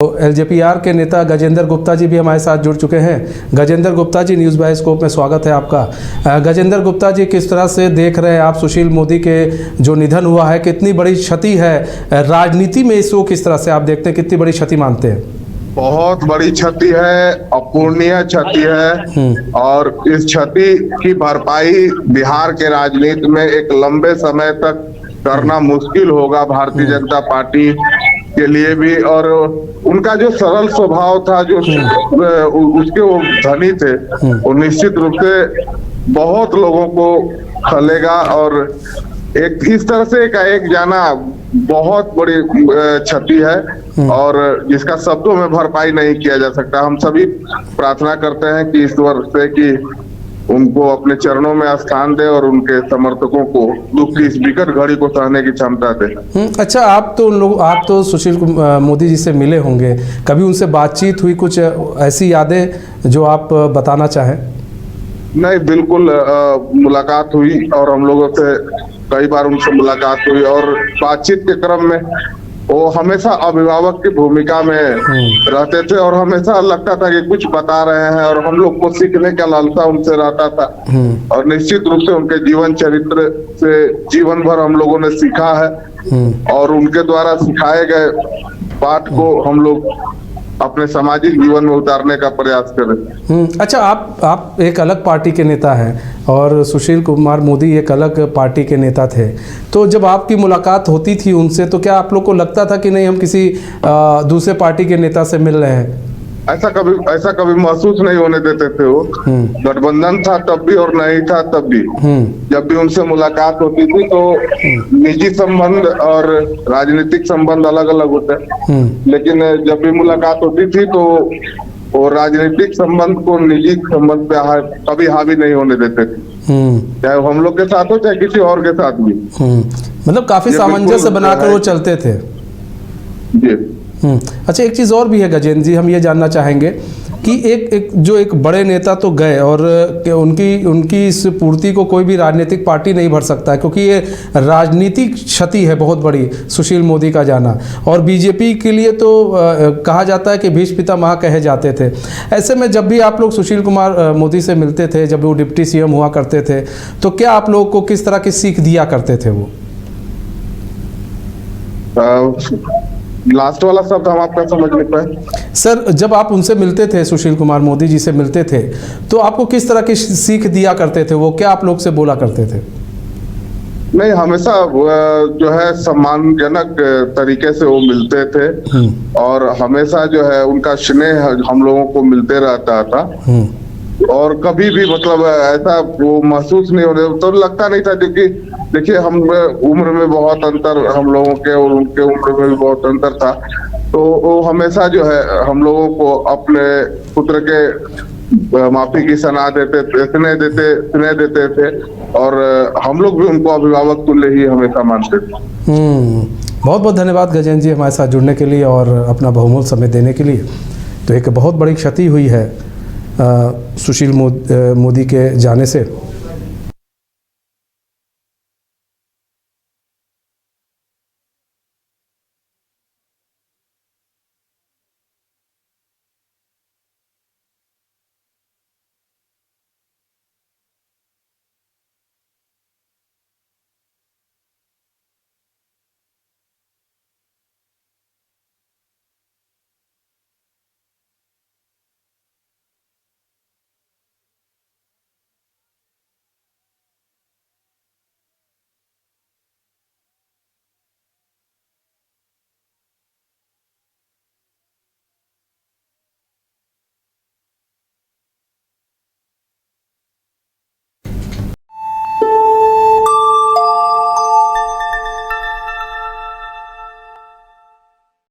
तो एलजेपीआर के नेता गजेंद्र गुप्ता जी भी हमारे साथ जुड़ चुके हैं। गजेंद्र गुप्ता जी, न्यूज़ बायोस्कोप में स्वागत है आपका। गजेंद्र गुप्ता जी, किस तरह से देख रहे हैं आप सुशील मोदी के जो निधन हुआ है, कितनी बड़ी क्षति है राजनीति में इसको, किस तरह से आप देखते हैं, कितनी बड़ी क्षति मानते हैं? बहुत बड़ी क्षति है, अपूर्णीय क्षति है और इस क्षति की भरपाई बिहार के राजनीति में एक लंबे समय तक करना मुश्किल होगा भारतीय जनता पार्टी के लिए भी। और उनका जो सरल स्वभाव था, जो उसके वो धनी थे, वो निश्चित रूप से बहुत लोगों को खलेगा और एक इस तरह से एक जाना बहुत बड़ी क्षति है और जिसका शब्दों में भरपाई नहीं किया जा सकता। हम सभी प्रार्थना करते हैं कि ईश्वर से कि उनको अपने चरणों में स्थान दे और उनके समर्थकों को दुख की इस विकट घड़ी को सहने की क्षमता दे। अच्छा, आप तो सुशील मोदी जी से मिले होंगे, कभी उनसे बातचीत हुई, कुछ ऐसी यादें जो आप बताना चाहें? नहीं, बिल्कुल मुलाकात हुई और हम लोगों से कई बार उनसे मुलाकात हुई और बातचीत के क्रम में वो हमेशा अभिभावक की भूमिका में रहते थे और हमेशा लगता था कि कुछ बता रहे हैं और हम लोग को सीखने का लालसा उनसे रहता था। और निश्चित रूप से उनके जीवन चरित्र से जीवन भर हम लोगों ने सीखा है और उनके द्वारा सिखाए गए पाठ को हम लोग अपने सामाजिक जीवन में उतारने का प्रयास करें। अच्छा, आप एक अलग पार्टी के नेता हैं और सुशील कुमार मोदी एक अलग पार्टी के नेता थे, तो जब आपकी मुलाकात होती थी उनसे, तो क्या आप लोग को लगता था कि नहीं, हम किसी दूसरे पार्टी के नेता से मिल रहे हैं? ऐसा कभी महसूस नहीं होने देते थे वो। गठबंधन था तब भी और नहीं था तब भी। जब भी उनसे मुलाकात होती थी तो निजी संबंध और राजनीतिक संबंध अलग अलग होते हैं, लेकिन जब भी मुलाकात होती थी तो वो राजनीतिक संबंध को निजी संबंध पे कभी हावी नहीं होने देते थे, चाहे हम लोग के साथ हो चाहे किसी और के साथ भी। मतलब काफी सामंजस्य बनाकर वो चलते थे जी। अच्छा, एक चीज़ और भी है गजेंद्र जी, हम ये जानना चाहेंगे कि एक बड़े नेता तो गए और उनकी इस पूर्ति को कोई भी राजनीतिक पार्टी नहीं भर सकता है, क्योंकि ये राजनीतिक क्षति है बहुत बड़ी, सुशील मोदी का जाना। और बीजेपी के लिए तो कहा जाता है कि भीष्म पितामह कहे जाते थे। ऐसे में जब भी आप लोग सुशील कुमार मोदी से मिलते थे, जब वो डिप्टी सीएम हुआ करते थे, तो क्या आप लोग को किस तरह की सीख दिया करते थे वो? लास्ट वाला शब्द हम आपका समझ नहीं पाए सर। जब आप उनसे मिलते थे, सुशील कुमार मोदी जी से मिलते थे, तो आपको किस तरह की सीख दिया करते थे वो? क्या आप लोग से बोला करते थे? नहीं, हमेशा जो है सम्मानजनक तरीके से वो मिलते थे और हमेशा जो है उनका स्नेह हम लोगों को मिलते रहता था और कभी भी मतलब ऐसा वो महसूस नहीं होने तो लगता नहीं था, क्योंकि देखिए हम उम्र में बहुत अंतर हम लोगों के और उनके उम्र में भी बहुत अंतर था, तो वो हमेशा जो है हम लोगों को अपने पुत्र के माफी की सलाह देते थे, स्नेह देते थे और हम लोग भी उनको अभिभावक तुल्य ही हमेशा मानते थे। बहुत बहुत धन्यवाद गजेंद्र जी हमारे साथ जुड़ने के लिए और अपना बहुमूल्य समय देने के लिए। तो एक बहुत बड़ी क्षति हुई है सुशील मोदी के जाने से।